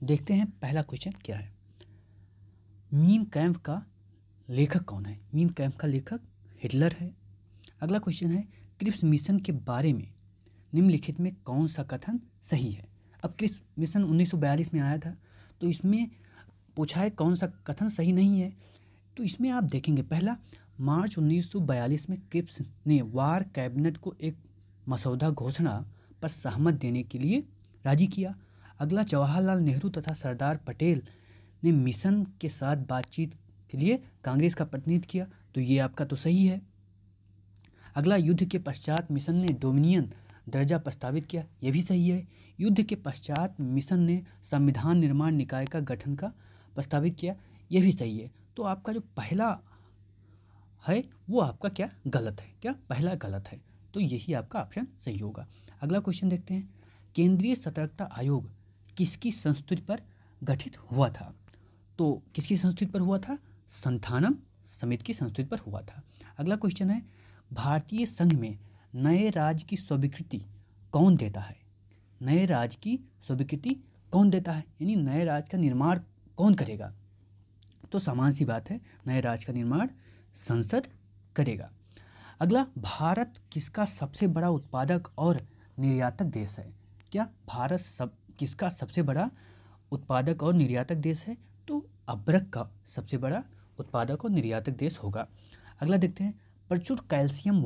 देखते हैं पहला क्वेश्चन क्या है। मीन कैंप का लेखक कौन है? मीन कैंप का लेखक हिटलर है। अगला क्वेश्चन है, क्रिप्स मिशन के बारे में निम्नलिखित में कौन सा कथन सही है? अब क्रिप्स मिशन 1942 में आया था, तो इसमें पूछा है कौन सा कथन सही नहीं है। तो इसमें आप देखेंगे, पहला, मार्च 1942 में क्रिप्स ने वार कैबिनेट को एक मसौदा घोषणा पर सहमत देने के लिए राजी किया। अगला, जवाहरलाल नेहरू तथा सरदार पटेल ने मिशन के साथ बातचीत के लिए कांग्रेस का प्रतिनिधित्व किया, तो ये आपका तो सही है। अगला, युद्ध के पश्चात मिशन ने डोमिनियन दर्जा प्रस्तावित किया, यह भी सही है। युद्ध के पश्चात मिशन ने संविधान निर्माण निकाय का गठन का प्रस्तावित किया, यह भी सही है। तो आपका जो पहला है वो आपका क्या गलत है? क्या पहला गलत है? तो यही आपका ऑप्शन सही होगा। अगला क्वेश्चन देखते हैं, केंद्रीय सतर्कता आयोग किसकी संस्तुति पर गठित हुआ था? तो किसकी संस्तुति पर हुआ था? संथानम समिति की संस्तुति पर हुआ था। अगला क्वेश्चन है, भारतीय संघ में नए राज्य की स्वीकृति कौन देता है? नए राज्य की स्वीकृति कौन देता है, यानी नए राज्य का निर्माण कौन करेगा? तो समान सी बात है, नए राज्य का निर्माण संसद करेगा। अगला, भारत किसका सबसे बड़ा उत्पादक और निर्यातक देश है? क्या भारत किसका सबसे बड़ा उत्पादक और निर्यातक देश है? तो अब्रक का सबसे बड़ा उत्पादक और निर्यातक देश होगा। अगला देखते हैं, प्रचुर कैल्शियम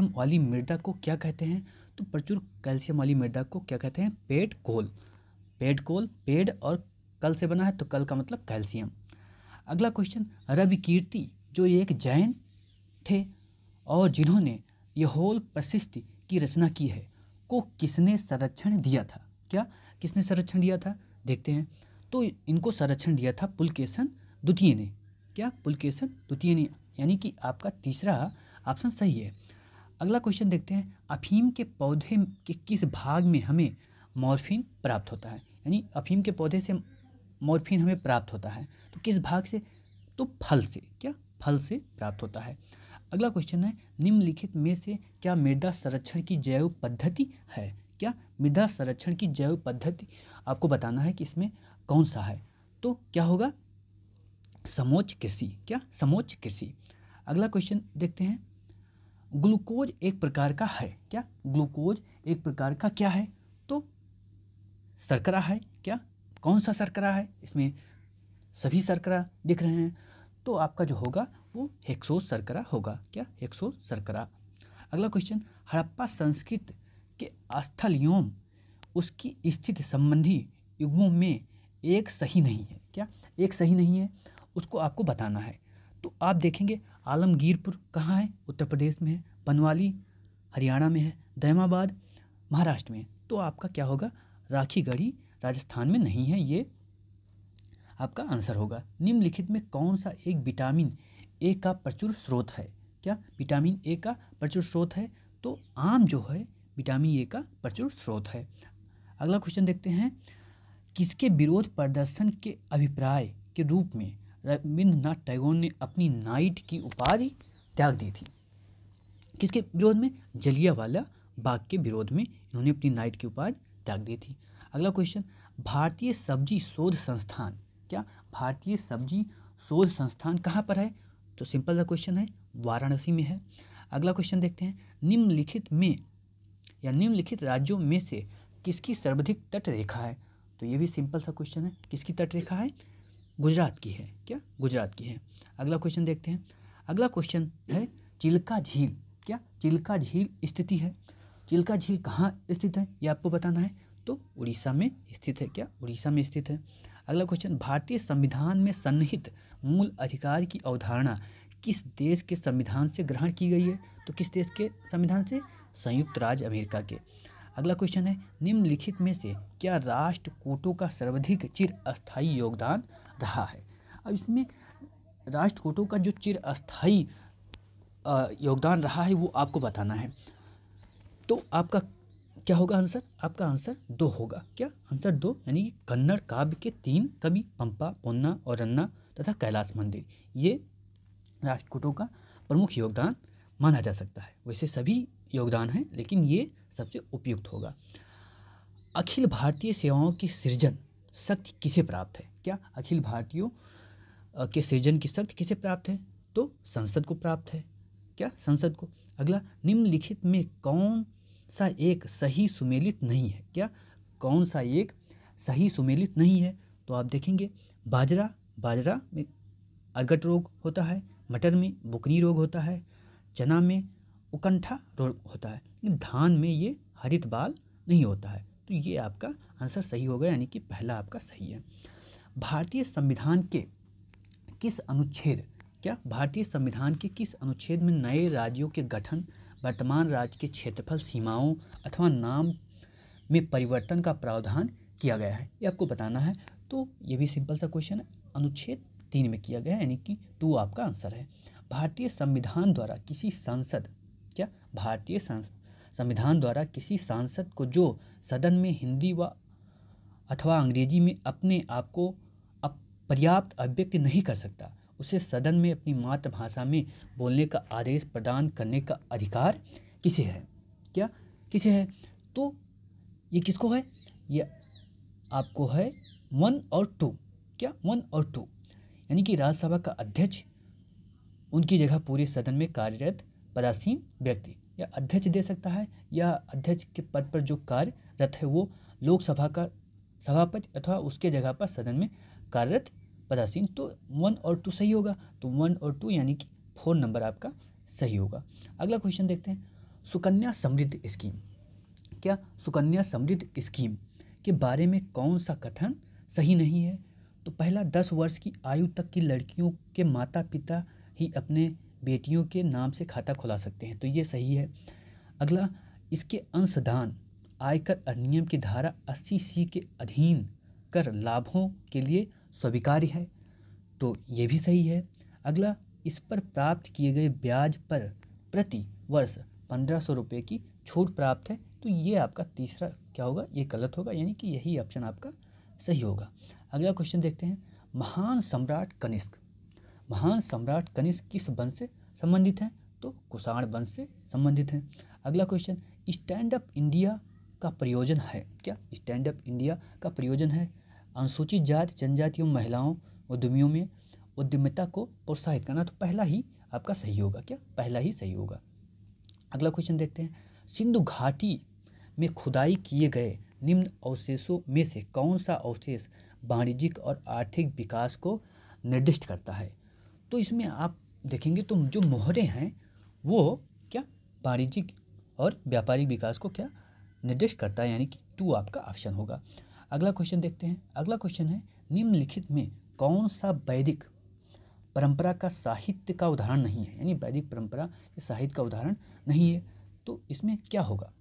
वाली मृदा को क्या कहते हैं? तो प्रचुर कैल्शियम वाली मृदा को क्या कहते हैं? पेड़ कोल, पेड़ और कल से बना है, तो कल का मतलब कैल्शियम। अगला क्वेश्चन, रविकीर्ति जो एक जैन थे और जिन्होंने यहोल प्रशस्ति की रचना की है, को किसने संरक्षण दिया था? क्या किसने संरक्षण दिया था? देखते हैं, तो इनको संरक्षण दिया था पुलकेशन द्वितीय ने। क्या? पुलकेशन द्वितीय ने, यानी कि आपका तीसरा ऑप्शन सही है। अगला क्वेश्चन देखते हैं, अफीम के पौधे के किस भाग में हमें मॉर्फिन प्राप्त होता है? यानी अफीम के पौधे से मॉर्फिन हमें प्राप्त होता है, तो किस भाग से? तो फल से। क्या? फल से प्राप्त होता है। अगला क्वेश्चन है, निम्नलिखित में से क्या मृदा संरक्षण की जैव पद्धति है? क्या? मृदा संरक्षण की जैव पद्धति आपको बताना है कि इसमें कौन सा है, तो क्या होगा? समोच्च कृषि। क्या? समोच्च कृषि। अगला क्वेश्चन देखते हैं, ग्लूकोज एक प्रकार का है। क्या? ग्लूकोज एक प्रकार का क्या है? तो शर्करा है। क्या? कौन सा शर्करा है? इसमें सभी शर्करा दिख रहे हैं, तो आपका जो होगा वो हेक्सोस शर्करा होगा। क्या? हेक्सोस शर्करा। अगला क्वेश्चन, हड़प्पा संस्कृति के स्थल एवं उसकी स्थिति संबंधी युग्मों में एक सही नहीं है। क्या? एक सही नहीं है, उसको आपको बताना है। तो आप देखेंगे, आलमगीरपुर कहाँ है? उत्तर प्रदेश में है। बनवाली हरियाणा में है। दैमाबाद महाराष्ट्र में है। तो आपका क्या होगा? राखीगढ़ी राजस्थान में नहीं है, ये आपका आंसर होगा। निम्नलिखित में कौन सा एक विटामिन ए का प्रचुर स्रोत है? क्या? विटामिन ए का प्रचुर स्रोत है, तो आम जो है विटामिन ए का प्रचुर स्रोत है। अगला क्वेश्चन देखते हैं, किसके विरोध प्रदर्शन के अभिप्राय के रूप में रविंद्रनाथ टैगोर ने अपनी नाइट की उपाधि त्याग दी थी? किसके विरोध में? जलियांवाला बाग के विरोध में इन्होंने अपनी नाइट की उपाधि त्याग दी थी। अगला क्वेश्चन, भारतीय सब्जी शोध संस्थान। क्या? भारतीय सब्जी शोध संस्थान कहाँ पर है? तो सिंपल सा क्वेश्चन है, वाराणसी में है। अगला क्वेश्चन देखते हैं, निम्नलिखित राज्यों में से किसकी सर्वाधिक तट रेखा है? तो ये भी सिंपल सा क्वेश्चन है, किसकी तट रेखा है? गुजरात की है। क्या? गुजरात की है। अगला क्वेश्चन देखते हैं, अगला क्वेश्चन है, चिल्का झील। क्या? चिल्का झील स्थिति है। चिल्का झील कहाँ स्थित है, ये आपको बताना है। तो उड़ीसा में स्थित है। क्या? उड़ीसा में स्थित है। अगला क्वेश्चन, भारतीय संविधान में सन्निहित मूल अधिकार की अवधारणा किस देश के संविधान से ग्रहण की गई है? तो किस देश के संविधान से? संयुक्त राज्य अमेरिका के। अगला क्वेश्चन है, निम्नलिखित में से क्या राष्ट्रकूटों का सर्वाधिक चिर अस्थायी योगदान रहा है? अब इसमें राष्ट्रकूटों का जो चिर अस्थायी योगदान रहा है वो आपको बताना है। तो आपका क्या होगा आंसर? आपका आंसर 2 होगा। क्या? आंसर 2, यानी कि कन्नड़ काव्य के 3 कवि पंपा, पोन्ना और रन्ना तथा कैलाश मंदिर, ये राष्ट्रकूटों का प्रमुख योगदान माना जा सकता है। वैसे सभी योगदान हैं, लेकिन ये सबसे उपयुक्त होगा। अखिल भारतीय सेवाओं की सृजन शक्ति किसे प्राप्त है? क्या अखिल भारतीयों के सृजन की शक्ति किसे प्राप्त है? तो संसद को प्राप्त है। क्या? संसद को। अगला, निम्नलिखित में कौन सा एक सही सुमेलित नहीं है? क्या? कौन सा एक सही सुमेलित नहीं है? तो आप देखेंगे बाजरा में अर्गट रोग होता है, मटर में बुकनी रोग होता है, चना में उकंठा रोग होता है, धान में ये हरित बाल नहीं होता है। तो ये आपका आंसर सही होगा, यानी कि पहला आपका सही है। भारतीय संविधान के किस अनुच्छेद भारतीय संविधान के किस अनुच्छेद में नए राज्यों के गठन, वर्तमान राज्य के क्षेत्रफल, सीमाओं अथवा नाम में परिवर्तन का प्रावधान किया गया है? ये आपको बताना है। तो ये भी सिंपल सा क्वेश्चन है, अनुच्छेद 3 में किया गया है, यानी कि 2 आपका आंसर है। भारतीय संविधान द्वारा किसी सांसद भारतीय संविधान द्वारा किसी सांसद को जो सदन में हिंदी व अथवा अंग्रेजी में अपने आप को पर्याप्त अभिव्यक्त नहीं कर सकता, उसे सदन में अपनी मातृभाषा में बोलने का आदेश प्रदान करने का अधिकार किसे है? किसे है? तो ये किसको है? ये आपको है 1 और 2। 1 और 2, यानी कि राज्यसभा का अध्यक्ष, उनकी जगह पूरे सदन में कार्यरत पदासीन व्यक्ति, या अध्यक्ष दे सकता है, या अध्यक्ष के पद पर जो कार्यरत है वो लोकसभा का सभापति अथवा उसके जगह पर सदन में कार्यरत पदासीन। तो 1 और 2 सही होगा। तो 1 और 2 यानी कि 4 नंबर आपका सही होगा। अगला क्वेश्चन देखते हैं, सुकन्या समृद्धि स्कीम। सुकन्या समृद्धि स्कीम के बारे में कौन सा कथन सही नहीं है? तो पहला, 10 वर्ष की आयु तक की लड़कियों के माता पिता ही अपने बेटियों के नाम से खाता खुला सकते हैं, तो ये सही है। अगला, इसके अंशदान आयकर अधिनियम की धारा 80C के अधीन कर लाभों के लिए स्वीकार्य है, तो ये भी सही है। अगला, इस पर प्राप्त किए गए ब्याज पर प्रति वर्ष 1500 रुपये की छूट प्राप्त है, तो ये आपका तीसरा क्या होगा? ये गलत होगा, यानी कि यही ऑप्शन आपका सही होगा। अगला क्वेश्चन देखते हैं, महान सम्राट कनिष्क किस वंश से संबंधित है? तो कुषाण वंश से संबंधित है। अगला क्वेश्चन, स्टैंड अप इंडिया का प्रयोजन है? स्टैंड अप इंडिया का प्रयोजन है अनुसूचित जाति जनजातियों महिलाओं उद्यमियों में उद्यमिता को प्रोत्साहित करना, तो पहला ही आपका सही होगा। पहला ही सही होगा। अगला क्वेश्चन देखते हैं, सिंधु घाटी में खुदाई किए गए निम्न अवशेषों में से कौन सा अवशेष वाणिज्यिक और आर्थिक विकास को निर्दिष्ट करता है? तो इसमें आप देखेंगे तो जो मोहरे हैं वो वाणिज्यिक और व्यापारिक विकास को निर्दिष्ट करता है, यानी कि 2 आपका ऑप्शन होगा। अगला क्वेश्चन देखते हैं। अगला क्वेश्चन है, निम्नलिखित में कौन सा वैदिक परंपरा का साहित्य का उदाहरण नहीं है? यानी वैदिक परंपरा या साहित्य का उदाहरण नहीं है, तो इसमें क्या होगा?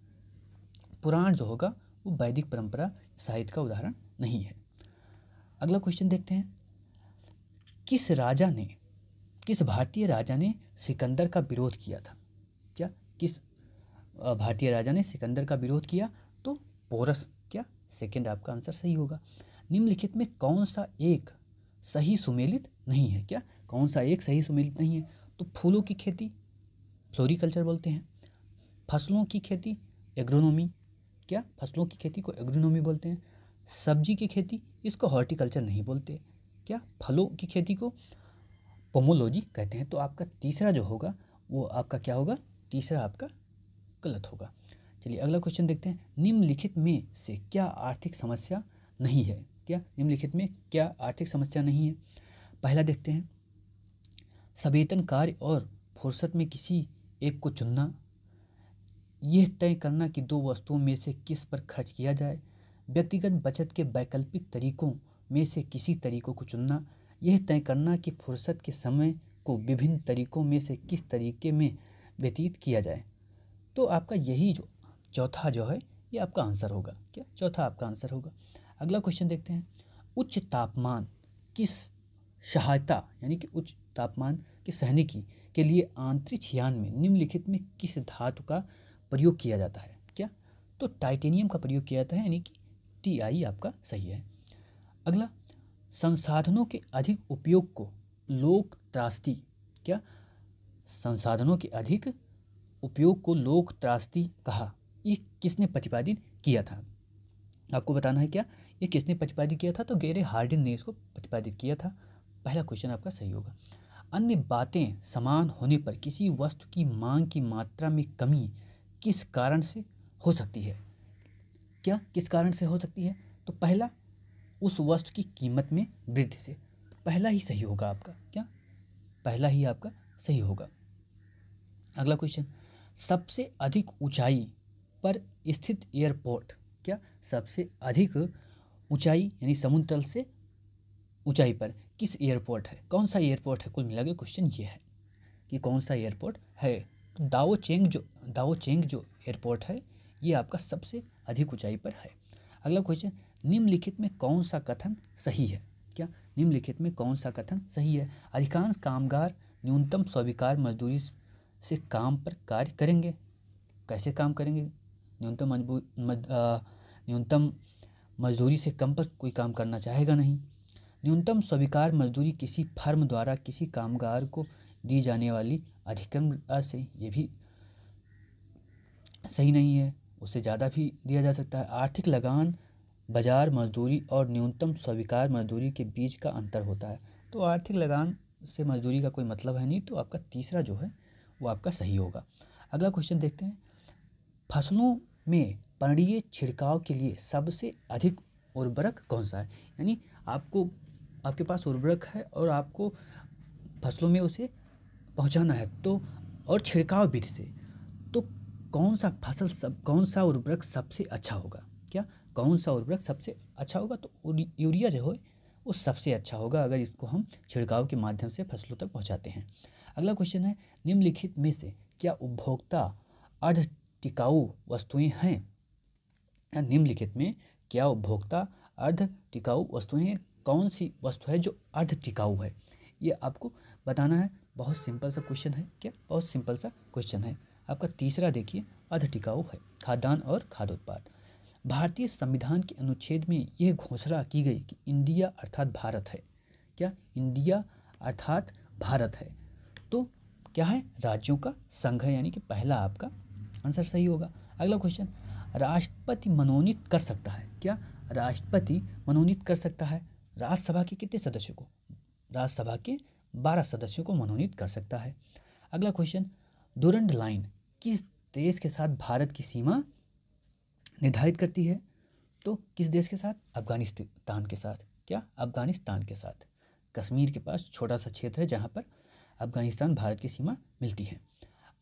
पुराण जो होगा वो वैदिक परंपरा साहित्य का उदाहरण नहीं है। अगला क्वेश्चन देखते हैं, किस भारतीय राजा ने सिकंदर का विरोध किया था? किस भारतीय राजा ने सिकंदर का विरोध किया? तो पोरस। सेकंड आपका आंसर सही होगा। निम्नलिखित में कौन सा एक सही सुमेलित नहीं है? कौन सा एक सही सुमेलित नहीं है? तो फूलों की खेती फ्लोरिकल्चर बोलते हैं, फसलों की खेती एग्रोनॉमी, फसलों की खेती को एग्रोनॉमी बोलते हैं, सब्जी की खेती इसको हॉर्टिकल्चर नहीं बोलते, फलों की खेती को पोमोलॉजी कहते हैं। तो आपका तीसरा जो होगा वो आपका क्या होगा? तीसरा आपका गलत होगा। चलिए अगला क्वेश्चन देखते हैं, निम्नलिखित में से क्या आर्थिक समस्या नहीं है? निम्नलिखित में क्या आर्थिक समस्या नहीं है? पहला देखते हैं, सवेतन कार्य और फुर्सत में किसी एक को चुनना, यह तय करना कि 2 वस्तुओं में से किस पर खर्च किया जाए, व्यक्तिगत बचत के वैकल्पिक तरीकों में से किसी तरीकों को चुनना, यह तय करना कि फुर्सत के समय को विभिन्न तरीकों में से किस तरीके में व्यतीत किया जाए। तो आपका यही जो चौथा जो है ये आपका आंसर होगा। चौथा आपका आंसर होगा। अगला क्वेश्चन देखते हैं, उच्च तापमान किस सहायता यानी कि उच्च तापमान के सहने के लिए अंतरिक्ष यान में निम्नलिखित में किस धातु का प्रयोग किया जाता है? तो टाइटेनियम का प्रयोग किया जाता है, यानी कि Ti आपका सही है। अगला, संसाधनों के अधिक उपयोग को लोक त्रासदी संसाधनों के अधिक उपयोग को लोक त्रासदी कहा, ये किसने प्रतिपादित किया था? आपको बताना है क्या, ये किसने प्रतिपादित किया था, तो गेरे हार्डिन ने इसको प्रतिपादित किया था। पहला क्वेश्चन आपका सही होगा। अन्य बातें समान होने पर किसी वस्तु की मांग की मात्रा में कमी किस कारण से हो सकती है? क्या किस कारण से हो सकती है? तो पहला, उस वस्तु की कीमत में वृद्धि से। तो पहला ही सही होगा आपका, क्या पहला ही आपका सही होगा। अगला क्वेश्चन, सबसे अधिक ऊंचाई पर स्थित एयरपोर्ट, क्या सबसे अधिक ऊंचाई यानी समुद्र तल से ऊंचाई पर किस एयरपोर्ट है, कौन सा एयरपोर्ट है? कुल मिला के क्वेश्चन ये है कि कौन सा एयरपोर्ट है। तो दावोचेंग जो एयरपोर्ट है ये आपका सबसे अधिक ऊंचाई पर है। अगला क्वेश्चन, निम्नलिखित में कौन सा कथन सही है? क्या निम्नलिखित में कौन सा कथन सही है? अधिकांश कामगार न्यूनतम स्वीकार्य मजदूरी से काम पर कार्य करेंगे। कैसे काम करेंगे? न्यूनतम मजदूरी से कम पर कोई काम करना चाहेगा नहीं। न्यूनतम स्वीकार्य मजदूरी किसी फर्म द्वारा किसी कामगार को दी जाने वाली अधिकतम से, ये भी सही नहीं है, उससे ज़्यादा भी दिया जा सकता है। आर्थिक लगान बाजार मजदूरी और न्यूनतम स्वीकार्य मजदूरी के बीच का अंतर होता है। तो आर्थिक लगान से मजदूरी का कोई मतलब है नहीं, तो आपका तीसरा जो है वो आपका सही होगा। अगला क्वेश्चन देखते हैं, फसलों में पर्णीय छिड़काव के लिए सबसे अधिक उर्वरक कौन सा है? यानी आपके पास उर्वरक है और आपको फसलों में उसे पहुंचाना है, तो और छिड़काव विधि से, तो कौन सा उर्वरक सबसे अच्छा होगा? क्या कौन सा उर्वरक सबसे अच्छा होगा? तो यूरिया जो है वो सबसे अच्छा होगा अगर इसको हम छिड़काव के माध्यम से फसलों तक पहुंचाते हैं। अगला क्वेश्चन है, निम्नलिखित में से क्या उपभोक्ता अर्ध टिकाऊ वस्तुएं हैं? या निम्नलिखित में क्या उपभोक्ता अर्ध टिकाऊ वस्तुएं हैं? कौन सी वस्तु है जो अर्ध टिकाऊ है? ये आपको बताना है। बहुत सिंपल सा क्वेश्चन है, क्या बहुत सिंपल सा क्वेश्चन है। आपका तीसरा देखिए, अर्ध टिकाऊ है खाद्यान्न और खाद्य उत्पाद। भारतीय संविधान के अनुच्छेद में यह घोषणा की गई कि इंडिया अर्थात भारत है। क्या इंडिया अर्थात भारत है? तो क्या है? राज्यों का संघ है, यानी कि पहला आपका आंसर सही होगा। अगला क्वेश्चन, राष्ट्रपति मनोनीत कर सकता है। क्या राष्ट्रपति मनोनीत कर सकता है राज्यसभा के कितने सदस्यों को? राज्यसभा के 12 सदस्यों को मनोनीत कर सकता है। अगला क्वेश्चन, डुरंड लाइन किस देश के साथ भारत की सीमा निर्धारित करती है? तो किस देश के साथ? अफगानिस्तान के साथ। क्या अफगानिस्तान के साथ। कश्मीर के पास छोटा सा क्षेत्र है जहाँ पर अफगानिस्तान भारत की सीमा मिलती है।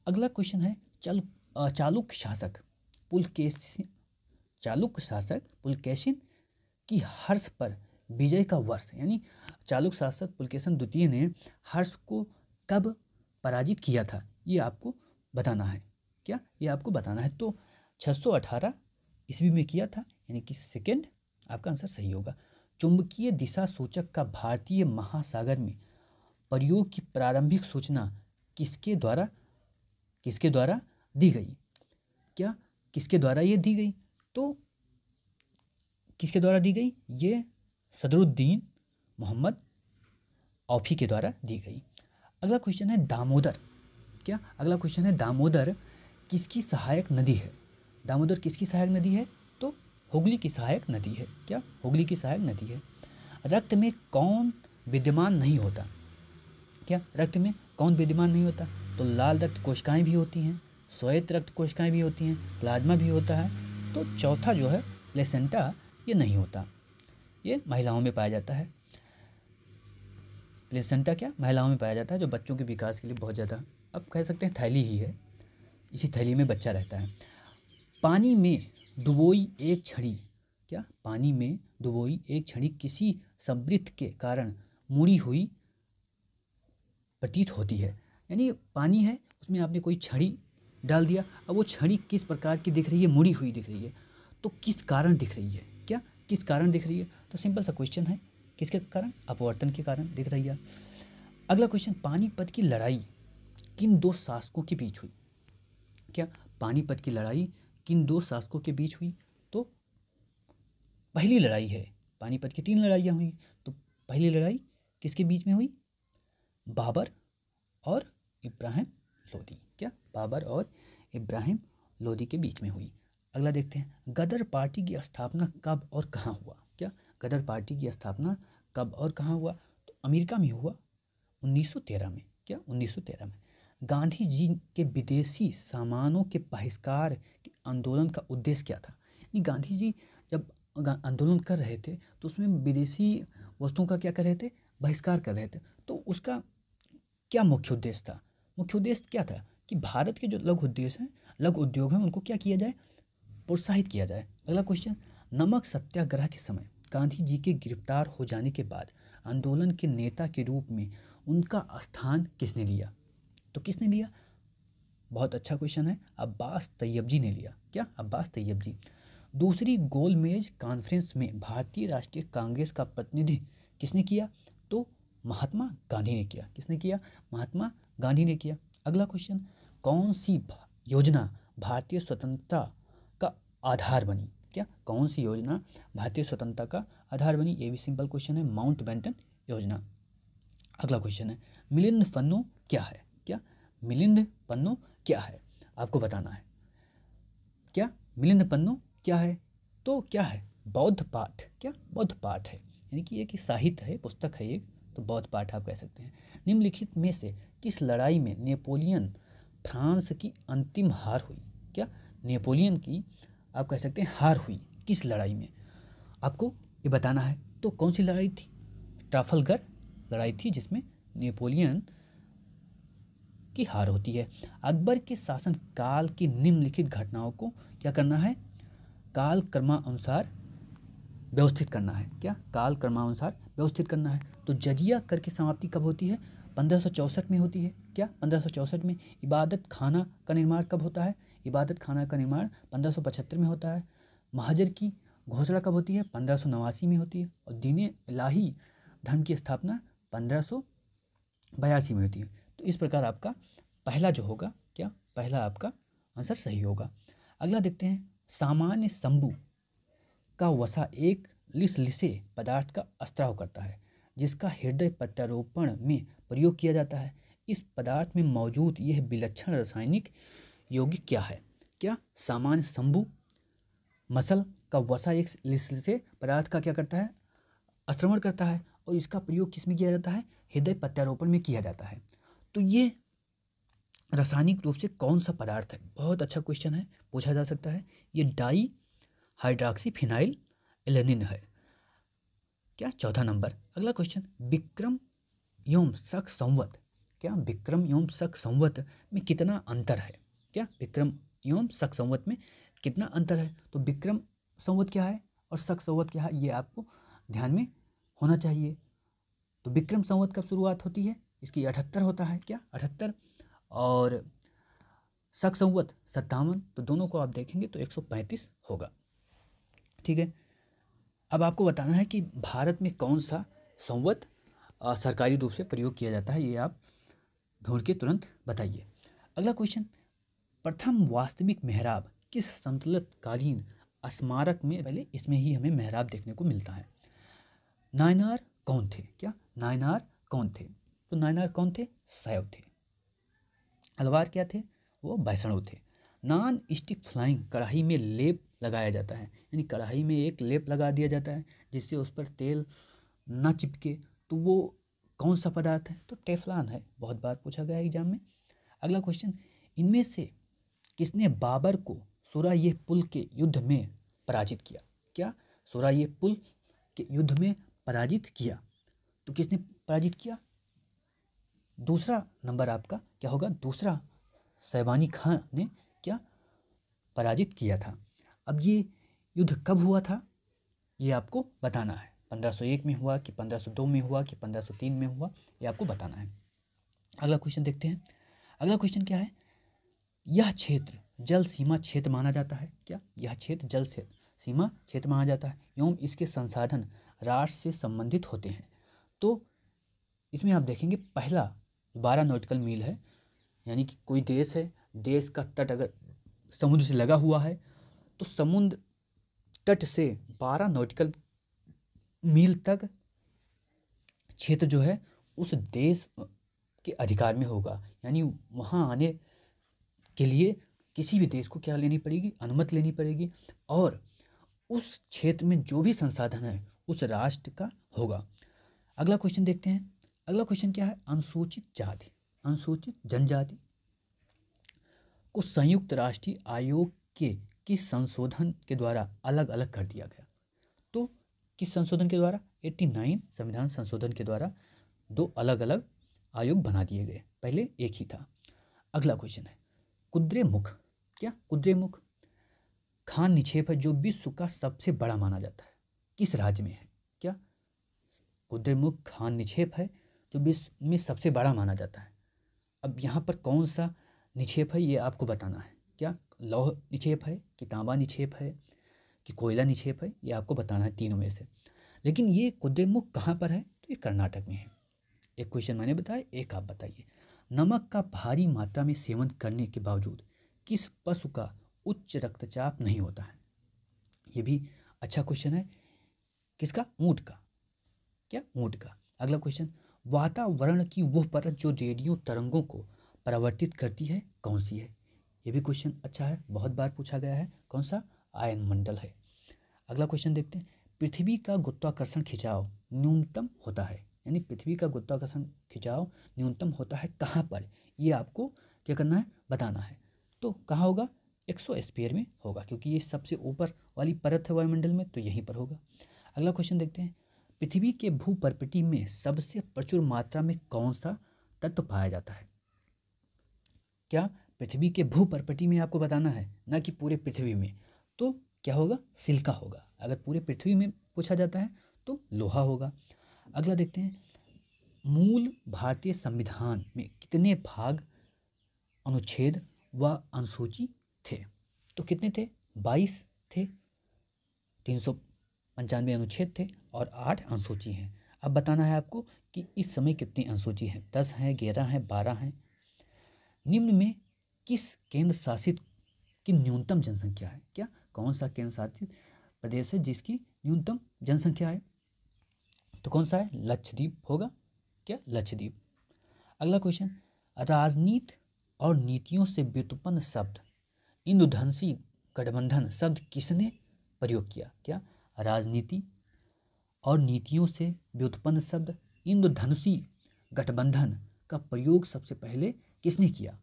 अगला क्वेश्चन है, चालुक्य शासक पुलकेशिन की हर्ष पर विजय का वर्ष, यानी चालुक्य शासक पुलकेशिन द्वितीय ने हर्ष को कब पराजित किया था? ये आपको बताना है। क्या ये आपको बताना है? तो 618 ईस्वी में किया था, यानी कि सेकेंड आपका आंसर सही होगा। चुंबकीय दिशा सूचक का भारतीय महासागर में प्रयोग की प्रारंभिक सूचना किसके द्वारा दी गई? क्या किसके द्वारा ये दी गई? तो किसके द्वारा दी गई? ये सदरुद्दीन मोहम्मद औफी के द्वारा दी गई। अगला क्वेश्चन है दामोदर। क्या अगला क्वेश्चन है, दामोदर किसकी सहायक नदी है? दामोदर किसकी सहायक नदी है? तो हुगली की सहायक नदी है। क्या हुगली की सहायक नदी है। रक्त में कौन विद्यमान नहीं होता? क्या रक्त में कौन विद्यमान नहीं होता? तो लाल रक्त कोशिकाएं भी होती हैं, श्वेत रक्त कोशिकाएं भी होती हैं, प्लाज्मा भी होता है। तो चौथा जो है प्लेसेंटा, ये नहीं होता, ये महिलाओं में पाया जाता है। प्लेसेंटा क्या महिलाओं में पाया जाता है, जो बच्चों के विकास के लिए बहुत ज़्यादा, अब कह सकते हैं थैली ही है, इसी थैली में बच्चा रहता है। पानी में डुबोई एक छड़ी, क्या पानी में डुबोई एक छड़ी किसी समृद्ध के कारण मुड़ी हुई प्रतीत होती है। यानी पानी है, उसमें आपने कोई छड़ी डाल दिया, अब वो छड़ी किस प्रकार की दिख रही है? मुड़ी हुई दिख रही है। तो किस कारण दिख रही है? क्या किस कारण दिख रही है? तो सिंपल सा क्वेश्चन है, किसके कारण? अपवर्तन के कारण दिख रही है। अगला क्वेश्चन, पानीपत की लड़ाई किन दो शासकों के बीच हुई? क्या पानीपत की लड़ाई किन दो शासकों के बीच हुई? तो पहली लड़ाई है, पानीपत की 3 लड़ाइयाँ हुई, तो पहली लड़ाई किसके बीच में हुई? बाबर और इब्राहिम लोदी। क्या बाबर और इब्राहिम लोदी के बीच में हुई। अगला देखते हैं, गदर पार्टी की स्थापना कब और कहाँ हुआ? क्या गदर पार्टी की स्थापना कब और कहाँ हुआ? तो अमेरिका में हुआ 1913 में। क्या 1913 में। गांधी जी के विदेशी सामानों के बहिष्कार के आंदोलन का उद्देश्य क्या था? यानी गांधी जी जब आंदोलन कर रहे थे तो उसमें विदेशी वस्तुओं का क्या कर रहे थे? बहिष्कार कर रहे थे। तो उसका क्या मुख्य उद्देश्य था? मुख्य उद्देश्य क्या था कि भारत के जो लघु उद्देश्य हैं, लघु उद्योग हैं, उनको क्या किया जाए? प्रोत्साहित किया जाए। अगला क्वेश्चन, नमक सत्याग्रह के समय गांधी जी के गिरफ्तार हो जाने के बाद आंदोलन के नेता के रूप में उनका स्थान किसने लिया? तो किसने लिया? बहुत अच्छा क्वेश्चन है, अब्बास तैयब जी ने लिया। क्या? अब्बास तैयब जी। दूसरी गोलमेज कॉन्फ्रेंस में भारतीय राष्ट्रीय कांग्रेस का प्रतिनिधि किसने किया? तो महात्मा गांधी ने किया। किसने किया? महात्मा गांधी ने किया। अगला क्वेश्चन, कौन सी योजना भारतीय स्वतंत्रता का आधार बनी? क्या? कौन सी योजना भारतीय स्वतंत्रता का आधार बनी? ये भी सिंपल क्वेश्चन है, माउंटबेटन योजना। अगला क्वेश्चन है, मिलिंद पन्नू क्या है? क्या? मिलिंद पन्नू क्या है? आपको बताना है। क्या? मिलिंद पन्नू क्या है? तो क्या है? बौद्ध पाठ। क्या? बौद्ध पाठ है, यानी कि एक साहित्य है, पुस्तक है एक, तो बौद्ध पाठ आप कह सकते हैं। निम्नलिखित में से किस लड़ाई में नेपोलियन फ्रांस की अंतिम हार हुई? क्या? नेपोलियन की आप कह सकते हैं हार हुई, किस लड़ाई में? आपको ये बताना है। तो कौन सी लड़ाई थी? ट्राफलगर लड़ाई थी, जिसमें नेपोलियन की हार होती है। अकबर के शासन काल की निम्नलिखित घटनाओं को क्या करना है? काल क्रमानुसार व्यवस्थित करना है। क्या? काल क्रमानुसार व्यवस्थित करना है। तो जजिया कर की समाप्ति कब होती है? 1564 में होती है। क्या? 1564 में। इबादत खाना का निर्माण कब होता है? इबादत खाना का निर्माण 1575 में होता है। महाजर की घोषणा कब होती है? 1589 में होती है। और दीन इलाही धर्म की स्थापना 1582 में होती है। तो इस प्रकार आपका पहला जो होगा, क्या? पहला आपका आंसर सही होगा। अगला देखते हैं, सामान्य शंभु का वसा एक लिसलिसे पदार्थ का स्त्राव करता है जिसका हृदय प्रत्यारोपण में प्रयोग किया जाता है। इस पदार्थ में मौजूद यह विलक्षण रासायनिक यौगिक क्या है? क्या? सामान्य शंभु मसल का वसा एक लिसलिसे पदार्थ का क्या करता है? स्त्रवण करता है, और इसका प्रयोग किस में किया जाता है? हृदय प्रत्यारोपण में किया जाता है। तो ये रासायनिक रूप से कौन सा पदार्थ है? बहुत अच्छा क्वेश्चन है, पूछा जा सकता है। ये डाई हाइड्रॉक्सी फिनाइल एलेनिन है। क्या? चौथा नंबर। अगला क्वेश्चन, विक्रम एवं शक संवत। क्या? विक्रम एवं शक संवत में कितना अंतर है? क्या? विक्रम एवं शक संवत में कितना अंतर है? तो विक्रम संवत क्या है और शक संवत क्या है, ये आपको ध्यान में होना चाहिए। तो विक्रम संवत कब शुरुआत होती है? इसकी 78 होता है। क्या? 78। और शक संवत 57। तो दोनों को आप देखेंगे तो 135 होगा। ठीक है। अब आपको बताना है कि भारत में कौन सा संवत सरकारी रूप से प्रयोग किया जाता है, ये आप ढूंढ के तुरंत बताइए। अगला क्वेश्चन, प्रथम वास्तविक मेहराब किस संतुलित कालीन स्मारक में? पहले इसमें ही हमें मेहराब देखने को मिलता है। नायनार कौन थे? क्या? नायनार कौन थे? तो नायनार कौन थे? शैव थे। अलवार क्या थे? वो वैष्णव थे। नॉन स्टिक फ्लाइंग कढ़ाई में लेप लगाया जाता है, यानी कढ़ाई में एक लेप लगा दिया जाता है जिससे उस पर तेल ना चिपके, तो वो कौन सा पदार्थ है? तो टेफ्लॉन है, बहुत बार पूछा गया है एग्जाम में। अगला क्वेश्चन, इनमें से किसने बाबर को सुराय पुल के युद्ध में पराजित किया? क्या? सुराय पुल के युद्ध में पराजित किया। तो किसने पराजित किया? दूसरा नंबर आपका क्या होगा? दूसरा शैबानी खान ने क्या पराजित किया था। अब ये युद्ध कब हुआ था, ये आपको बताना है। 1501 में हुआ कि 1502 में हुआ कि 1503 में हुआ, ये आपको बताना है। अगला क्वेश्चन देखते हैं। अगला क्वेश्चन क्या है? यह क्षेत्र जल सीमा क्षेत्र माना जाता है। क्या? यह क्षेत्र जल सीमा क्षेत्र माना जाता है एवं इसके संसाधन राष्ट्र से संबंधित होते हैं। तो इसमें आप देखेंगे पहला 12 नॉटिकल मील है, यानी कि कोई देश है, देश का तट अगर समुद्र से लगा हुआ है तो समुद्र तट से 12 नॉटिकल मील तक क्षेत्र जो है उस देश के अधिकार में होगा, यानी वहाँ आने के लिए किसी भी देश को क्या लेनी पड़ेगी, अनुमति लेनी पड़ेगी, और उस क्षेत्र में जो भी संसाधन है उस राष्ट्र का होगा। अगला क्वेश्चन देखते हैं। अगला क्वेश्चन क्या है, अनुसूचित जाति अनुसूचित जनजाति को संयुक्त राष्ट्रीय आयोग के किस संशोधन के द्वारा अलग अलग कर दिया गया। तो किस संशोधन के द्वारा, 89 संविधान संशोधन के द्वारा दो अलग अलग आयोग बना दिए गए, पहले एक ही था। अगला क्वेश्चन है, कुद्रेमुख क्या, कुद्रेमुख खान निक्षेप है जो विश्व का सबसे बड़ा माना जाता है, किस राज्य में है। क्या, कुद्रेमुख खान निक्षेप है जो विश्व में सबसे बड़ा माना जाता है। अब यहाँ पर कौन सा निक्षेप है ये आपको बताना है। क्या लौह निक्षेप है, कि तांबा निक्षेप है, कि कोयला निक्षेप है, ये आपको बताना है तीनों में से। लेकिन ये कुद्रेमुख कहाँ पर है, तो ये कर्नाटक में है। एक क्वेश्चन मैंने बताया, एक आप बताइए। नमक का भारी मात्रा में सेवन करने के बावजूद किस पशु का उच्च रक्तचाप नहीं होता है। ये भी अच्छा क्वेश्चन है, किसका, ऊँट का। क्या, ऊँट का। अगला क्वेश्चन, वातावरण की वह परत जो रेडियो तरंगों को परावर्तित करती है कौन सी है। ये भी क्वेश्चन अच्छा है, बहुत बार पूछा गया है, कौन सा, आयनमंडल है। अगला क्वेश्चन देखते हैं, पृथ्वी का गुरुत्वाकर्षण खिंचाव न्यूनतम होता है, यानी पृथ्वी का गुरुत्वाकर्षण खिंचाव न्यूनतम होता है कहाँ पर, ये आपको क्या करना है, बताना है। तो कहाँ होगा, एक्सोस्फीयर में होगा, क्योंकि ये सबसे ऊपर वाली परत है वायुमंडल में, तो यहीं पर होगा। अगला क्वेश्चन देखते हैं, पृथ्वी के भूपर्पटी में सबसे प्रचुर मात्रा में कौन सा तत्व पाया जाता है। क्या, पृथ्वी के भूपर्पटी में आपको बताना है, ना कि पूरे पृथ्वी में। तो क्या होगा, सिलिका होगा। अगर पूरे पृथ्वी में पूछा जाता है तो लोहा होगा। अगला देखते हैं, मूल भारतीय संविधान में कितने भाग, अनुच्छेद व अनुसूची थे। तो कितने थे, 22 थे, 395 अनुच्छेद थे और 8 अनुसूची हैं। अब बताना है आपको कि इस समय कितनी अनुसूची हैं, 10 हैं, 11 हैं, 12 हैं। निम्न में किस केंद्र शासित की न्यूनतम जनसंख्या है। क्या, कौन सा केंद्र शासित प्रदेश है जिसकी न्यूनतम जनसंख्या है, तो कौन सा है, लक्षद्वीप होगा। क्या, लक्षद्वीप। अगला क्वेश्चन, राजनीति और नीतियों से व्युत्पन्न शब्द इंदुधनुषी गठबंधन शब्द किसने प्रयोग किया। क्या, राजनीति और नीतियों से व्युत्पन्न शब्द इंदुधनुषी गठबंधन का प्रयोग सबसे पहले किसने किया।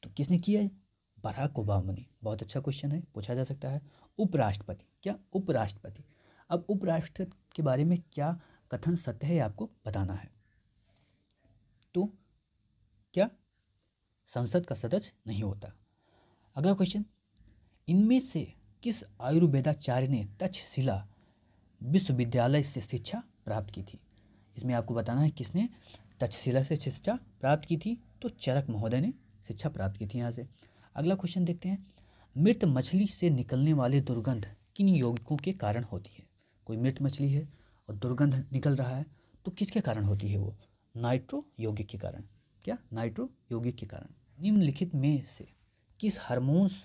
तो किसने किया है, बराक ओबामा ने। बहुत अच्छा क्वेश्चन है, पूछा जा सकता है। उपराष्ट्रपति, क्या, उपराष्ट्रपति। अब उपराष्ट्रपति के बारे में क्या कथन सत्य है आपको बताना है। तो क्या, संसद का सदस्य नहीं होता। अगला क्वेश्चन, इनमें से किस आयुर्वेदाचार्य ने तक्षशिला विश्वविद्यालय से शिक्षा प्राप्त की थी। इसमें आपको बताना है किसने तक्षशिला से शिक्षा प्राप्त की थी, तो चरक महोदय ने शिक्षा प्राप्त की थी यहाँ से। अगला क्वेश्चन देखते हैं, मृत मछली से निकलने वाली दुर्गंध किन यौगिकों के कारण होती है। कोई मृत मछली है और दुर्गंध निकल रहा है, तो किसके कारण होती है वो, नाइट्रो यौगिक के कारण। क्या, नाइट्रो यौगिक के कारण। निम्नलिखित में से किस हार्मोन्स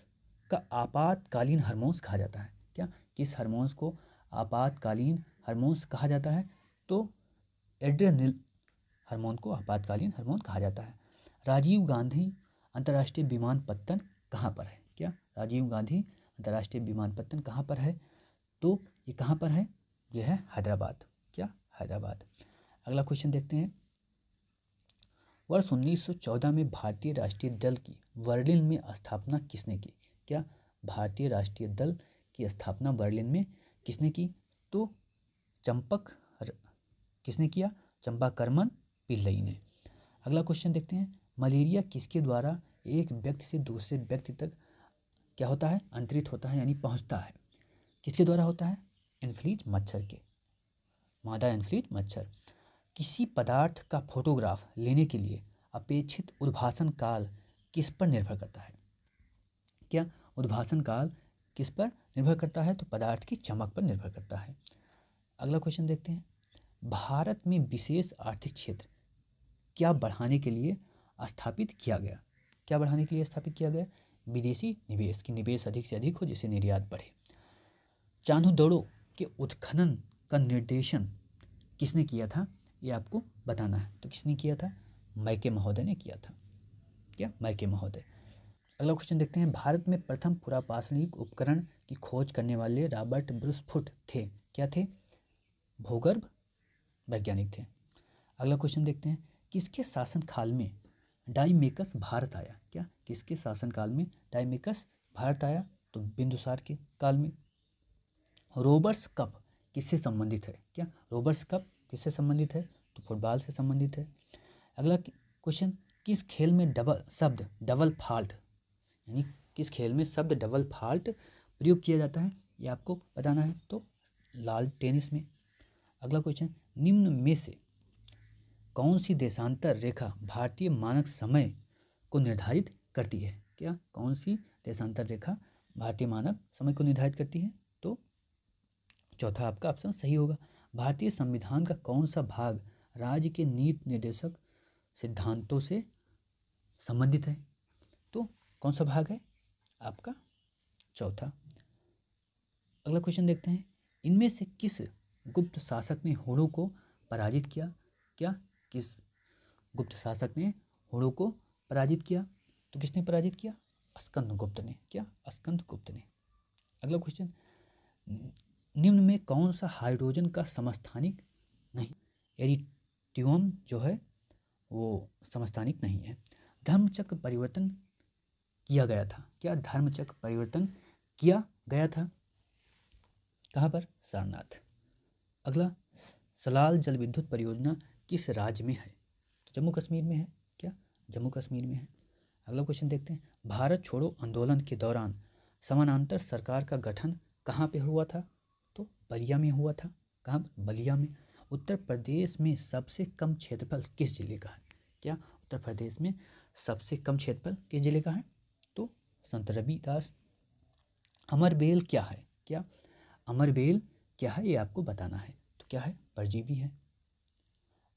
का आपातकालीन हार्मोन्स कहा जाता है। क्या, किस हार्मोन्स को आपातकालीन हार्मोन्स कहा जाता है, तो एड्रेनल हार्मोन को आपातकालीन हार्मोन कहा जाता है। राजीव गांधी अंतर्राष्ट्रीय विमानपत्तन कहाँ पर है। क्या, राजीव गांधी अंतर्राष्ट्रीय विमानपत्तन कहाँ पर है, तो ये कहाँ पर है, यह है हैदराबाद। क्या, हैदराबाद। अगला क्वेश्चन देखते हैं, वर्ष 1914 में भारतीय राष्ट्रीय दल की बर्लिन में स्थापना किसने की। क्या, भारतीय राष्ट्रीय दल की स्थापना बर्लिन में किसने की, तो किसने किया, चंपाकरमन पिल्लई ने। अगला क्वेश्चन देखते हैं, मलेरिया किसके द्वारा एक व्यक्ति से दूसरे व्यक्ति तक क्या होता है, अंतरित होता है, यानी पहुंचता है, किसके द्वारा होता है, एन्फ्लूएंजा मच्छर के, मादा एन्फ्लूएंजा मच्छर। किसी पदार्थ का फोटोग्राफ लेने के लिए अपेक्षित उद्भासन काल किस पर निर्भर करता है। क्या, उद्भासन काल किस पर निर्भर करता है, तो पदार्थ की चमक पर निर्भर करता है। अगला क्वेश्चन देखते हैं, भारत में विशेष आर्थिक क्षेत्र क्या बढ़ाने के लिए स्थापित किया गया। क्या बढ़ाने के लिए स्थापित किया गया, विदेशी निवेश, की निवेश अधिक से अधिक हो जिससे निर्यात बढ़े। चान्होदोड़ो के उत्खनन का निर्देशन किसने किया था, ये आपको बताना है। तो किसने किया था, मैके महोदय ने किया था। क्या, मैके महोदय। अगला क्वेश्चन देखते हैं, भारत में प्रथम पुरापाषाणिक उपकरण की खोज करने वाले रॉबर्ट ब्रूसफुट थे। क्या थे? भूगर्भ वैज्ञानिक थे। अगला क्वेश्चन देखते हैं, किसके शासनकाल में डाइमेकस भारत आया? क्या? किसके शासनकाल में डाइमेकस भारत आया? तो बिंदुसार के काल में। रोबर्स कप किससे संबंधित है? क्या? रोबर्स कप किससे संबंधित है? तो फुटबॉल से संबंधित है। अगला क्वेश्चन, किस खेल में शब्द डबल फॉल्ट, यानी किस खेल में शब्द डबल फॉल्ट प्रयोग किया जाता है? ये आपको बताना है। तो लाल टेनिस में। अगला क्वेश्चन, निम्न में से कौन सी देशांतर रेखा भारतीय मानक समय को निर्धारित करती है? क्या? कौन सी देशांतर रेखा भारतीय मानक समय को निर्धारित करती है? तो चौथा आपका ऑप्शन सही होगा। भारतीय संविधान का कौन सा भाग राज्य के नीति निर्देशक सिद्धांतों से संबंधित है? तो कौन सा भाग है आपका? चौथा। अगला क्वेश्चन देखते हैं, इनमें से किस गुप्त शासक ने हुणों को पराजित किया? क्या? किस गुप्त शासक ने हुणों को पराजित किया? तो किसने पराजित किया? स्कंदगुप्त ने। क्या? स्कंदगुप्त ने। अगला क्वेश्चन, निम्न में कौन सा हाइड्रोजन का समस्थानिक नहीं? एरिट्रियम जो है वो समस्थानिक नहीं है। धर्मचक्र परिवर्तन किया गया था। क्या? धर्मचक्र परिवर्तन किया गया था। कहाँ पर? सारनाथ। अगला, सलाल जल विद्युत परियोजना किस राज्य में है? तो जम्मू कश्मीर में है। क्या? जम्मू कश्मीर में है। अगला क्वेश्चन देखते हैं, भारत छोड़ो आंदोलन के दौरान समानांतर सरकार का गठन कहाँ पे हुआ था? तो बलिया में हुआ था। कहाँ पर? बलिया में। उत्तर प्रदेश में सबसे कम क्षेत्रफल किस जिले का है? क्या? उत्तर प्रदेश में सबसे कम क्षेत्रफल किस जिले का है? तो संत रविदास। अमरबेल क्या है? क्या? अमरबेल क्या है ये आपको बताना है। तो क्या है? परजीवी है।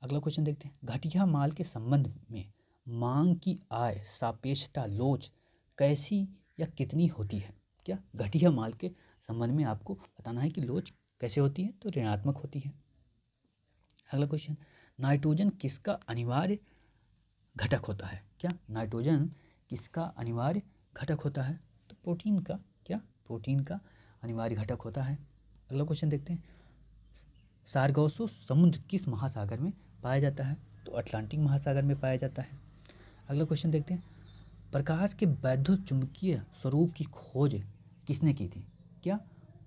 अगला क्वेश्चन देखते हैं, घटिया माल के संबंध में मांग की आय सापेक्षता लोच कैसी या कितनी होती है? क्या? घटिया माल के संबंध में आपको बताना है कि लोच कैसे होती है? तो ऋणात्मक होती है। अगला क्वेश्चन, नाइट्रोजन किसका अनिवार्य घटक होता है? क्या? नाइट्रोजन किसका अनिवार्य घटक होता है? तो प्रोटीन का। क्या? प्रोटीन का अनिवार्य घटक होता है। अगला क्वेश्चन देखते हैं, सारगोसो समुद्र किस महासागर में पाया जाता है? तो अटलांटिक महासागर में पाया जाता है। अगला क्वेश्चन देखते हैं, प्रकाश के वैद्युत चुंबकीय स्वरूप की खोज किसने की थी? क्या?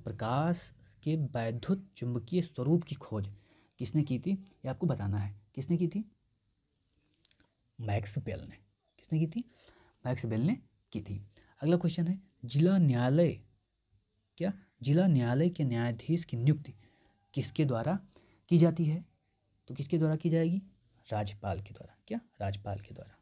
प्रकाश के वैद्युत चुंबकीय स्वरूप की खोज किसने की थी? ये आपको बताना है। किसने की थी? मैक्सवेल ने। किसने की थी? मैक्सवेल ने की थी। अगला क्वेश्चन है, जिला न्यायालय। क्या? जिला न्यायालय के न्यायाधीश की नियुक्ति किसके द्वारा की जाती है? तो किसके द्वारा की जाएगी? राज्यपाल के द्वारा। क्या? राज्यपाल के द्वारा।